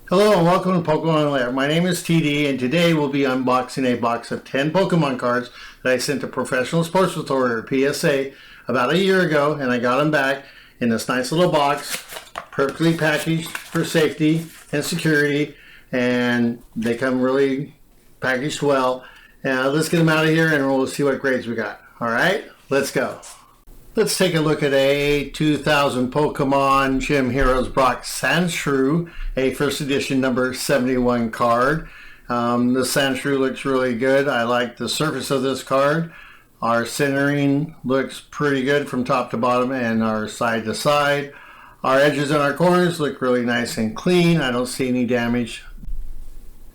Hello and welcome to Pokemon Lair. My name is TD and today we'll be unboxing a box of 10 Pokemon cards that I sent to Professional Sports Authority, or PSA, about a year ago, and I got them back in this nice little box, perfectly packaged for safety and security, and they come really packaged well. Let's get them out of here and we'll see what grades we got. Alright, let's go. Let's take a look at a 2000 Pokemon Gym Heroes box Sandshrew, a first edition number 71 card. The Sandshrew looks really good. I like the surface of this card. Our centering looks pretty good from top to bottom and our side to side. Our edges and our corners look really nice and clean. I don't see any damage.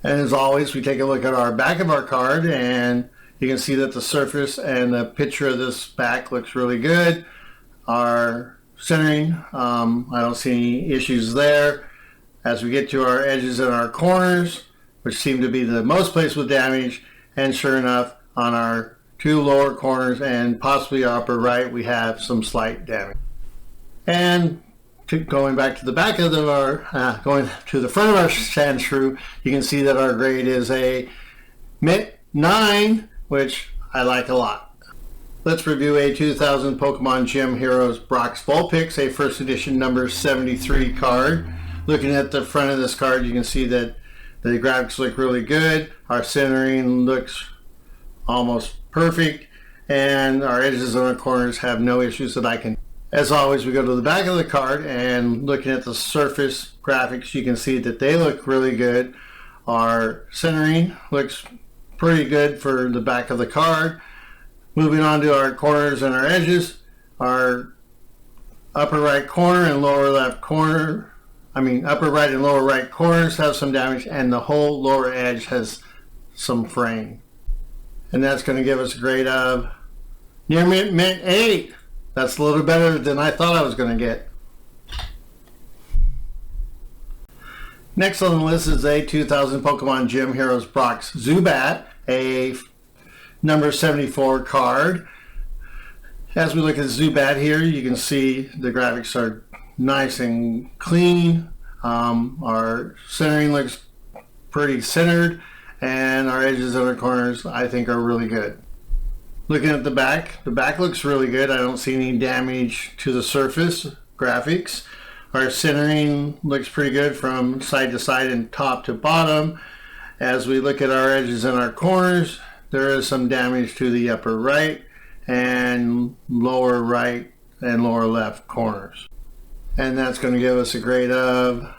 And as always, we take a look at our back of our card, and you can see that the surface and the picture of this back looks really good. Our centering, I don't see any issues there. As we get to our edges and our corners, which seem to be the most place with damage, and sure enough, on our two lower corners and possibly our upper right, we have some slight damage. And going back to the back of going to the front of our Sandshrew, you can see that our grade is a Mint 9, which I like a lot. Let's review a 2000 Pokemon Gym Heroes Brock's Vulpix, a first edition number 73 card. Looking at the front of this card, you can see that the graphics look really good. Our centering looks almost perfect, and our edges and our corners have no issues that I can. As always, we go to the back of the card, and looking at the surface graphics, you can see that they look really good. Our centering looks pretty good for the back of the card. Moving on to our corners and our edges, our upper right corner and lower left corner, upper right and lower right corners have some damage, and the whole lower edge has some fraying. And that's going to give us a grade of near Mint 8. That's a little better than I thought I was going to get. Next on the list is a 2000 Pokemon Gym Heroes Brock's Zubat, a number 74 card. As we look at Zubat here, you can see the graphics are nice and clean. Our centering looks pretty centered, and our edges and our corners I think are really good. Looking at the back looks really good. I don't see any damage to the surface graphics. Our centering looks pretty good from side to side and top to bottom. As we look at our edges and our corners, there is some damage to the upper right and lower right and lower left corners. And that's going to give us a grade of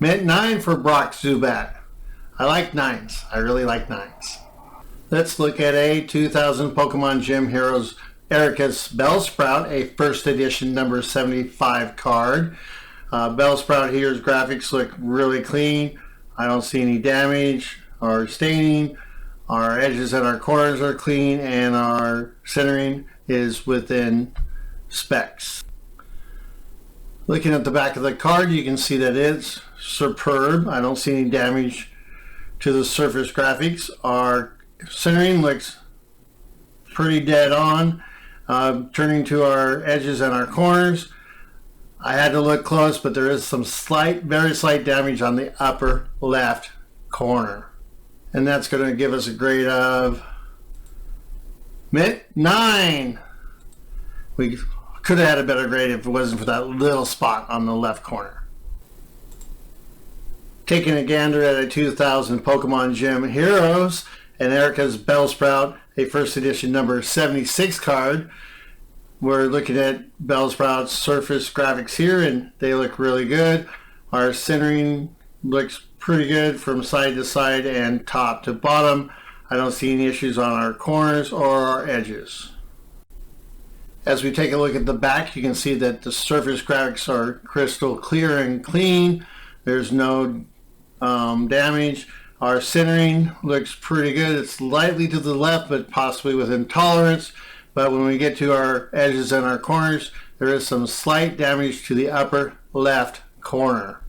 Mint 9 for Brock's Zubat. I like 9s. I really like 9s. Let's look at a 2000 Pokemon Gym Heroes Erika's Bellsprout, a first edition number 75 card. Bellsprout here's graphics look really clean. I don't see any damage or staining. Our edges and our corners are clean, and our centering is within specs. Looking at the back of the card, you can see that it's superb. I don't see any damage to the surface graphics. Our centering looks pretty dead on. Turning to our edges and our corners, I had to look close, but there is some very slight damage on the upper left corner. And that's going to give us a grade of Mint 9. We could have had a better grade if it wasn't for that little spot on the left corner. Taking a gander at a 2000 Pokemon Gym Heroes and Erika's Bellsprout, a first edition number 76 card. We're looking at Bellsprout's surface graphics here, and they look really good. Our centering looks pretty good from side to side and top to bottom. I don't see any issues on our corners or our edges. As we take a look at the back, you can see that the surface graphics are crystal clear and clean. There's no damage. Our centering looks pretty good. It's slightly to the left, but possibly within tolerance. But when we get to our edges and our corners, there is some slight damage to the upper left corner.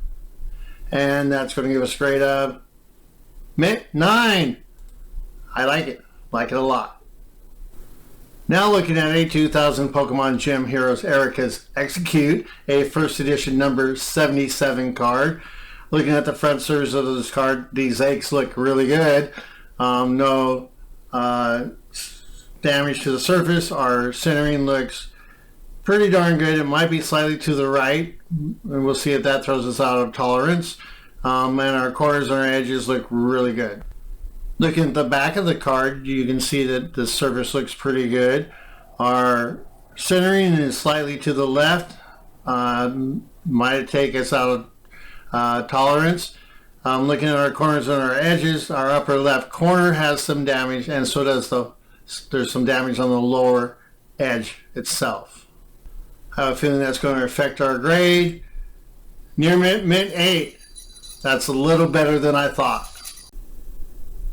And that's going to give us a grade of Mint 9. I like it a lot. Now looking at a 2000 Pokemon Gym Heroes Erika's Exeggcute, a first edition number 77 card. Looking at the front surface of this card, these eggs look really good. No damage to the surface. Our centering looks pretty darn good. It might be slightly to the right, and we'll see if that throws us out of tolerance. And our corners and our edges look really good. Looking at the back of the card, you can see that the surface looks pretty good. Our centering is slightly to the left. Might take us out of tolerance. Looking at our corners and our edges, our upper left corner has some damage, and so does there's some damage on the lower edge itself. I have a feeling that's going to affect our grade. Near mint 8. That's a little better than I thought.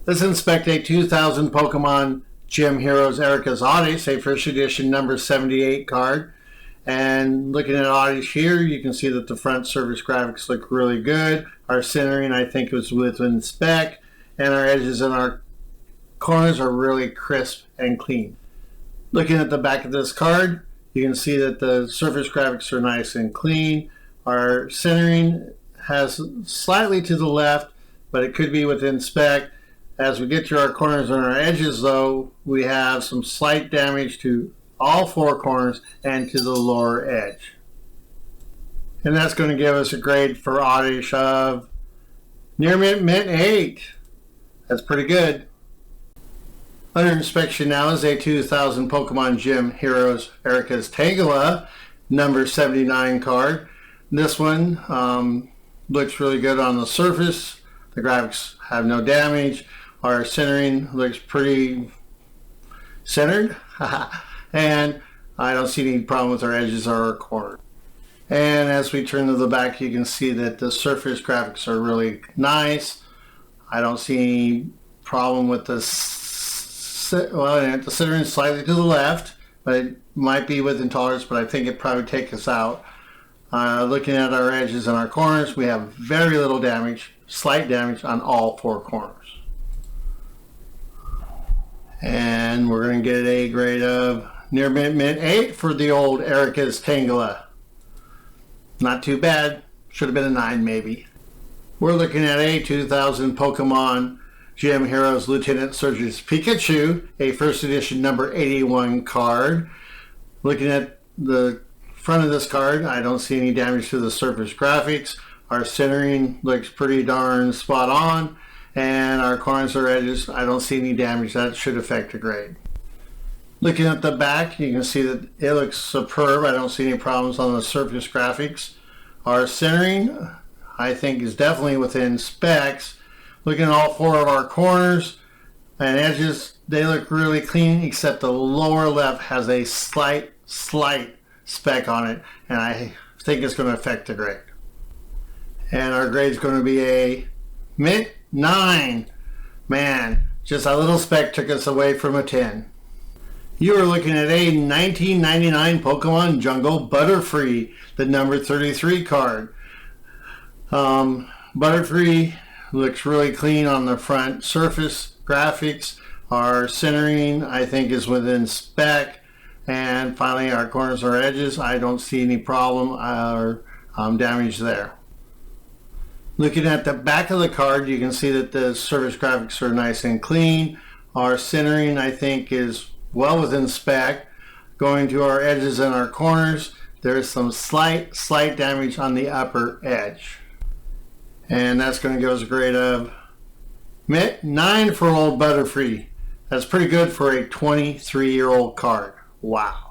Let's inspect a 2000 Pokemon Gym Heroes Erika's Oddish, a first edition number 78 card. And looking at Oddish here, you can see that the front surface graphics look really good. Our centering, I think, was within spec, and our edges and our corners are really crisp and clean. Looking at the back of this card, you can see that the surface graphics are nice and clean. Our centering has slightly to the left, but it could be within spec. As we get to our corners and our edges, though, we have some slight damage to all four corners and to the lower edge. And that's going to give us a grade for Oddish of near mint 8. That's pretty good. Under inspection now is a 2000 Pokemon Gym Heroes Erika's Tangela number 79 card. This one looks really good on the surface. The graphics have no damage. Our centering looks pretty centered. And I don't see any problem with our edges or our corners. And as we turn to the back, you can see that the surface graphics are really nice. I don't see any problem with the centering slightly to the left, but it might be within tolerance, but I think it probably takes us out. Looking at our edges and our corners, we have very little damage, slight damage on all four corners. And we're going to get a grade of near mint 8 for the old Erika's Tangela. Not too bad. Should have been a 9 maybe. We're looking at a 2000 Pokemon Gym Heroes Lieutenant Surge's Pikachu, a first edition number 81 card. Looking at the front of this card, I don't see any damage to the surface graphics. Our centering looks pretty darn spot on, and our corners or edges, I don't see any damage. That should affect the grade. Looking at the back, you can see that it looks superb. I don't see any problems on the surface graphics. Our centering, I think, is definitely within specs. Looking at all four of our corners and edges, they look really clean, except the lower left has a slight speck on it, and I think it's going to affect the grade. And our grade is going to be a mint 9. Man, just a little speck took us away from a 10. You are looking at a 1999 Pokemon Jungle Butterfree, the number 33 card. Butterfree looks really clean on the front surface graphics. Our centering, I think, is within spec. And finally, our corners or edges, I don't see any problem or damage there. Looking at the back of the card, you can see that the surface graphics are nice and clean. Our centering, I think, is well within spec. Going to our edges and our corners, there's some slight damage on the upper edge. And that's going to give us a grade of mint 9 for old Butterfree. That's pretty good for a 23-year-old card. Wow.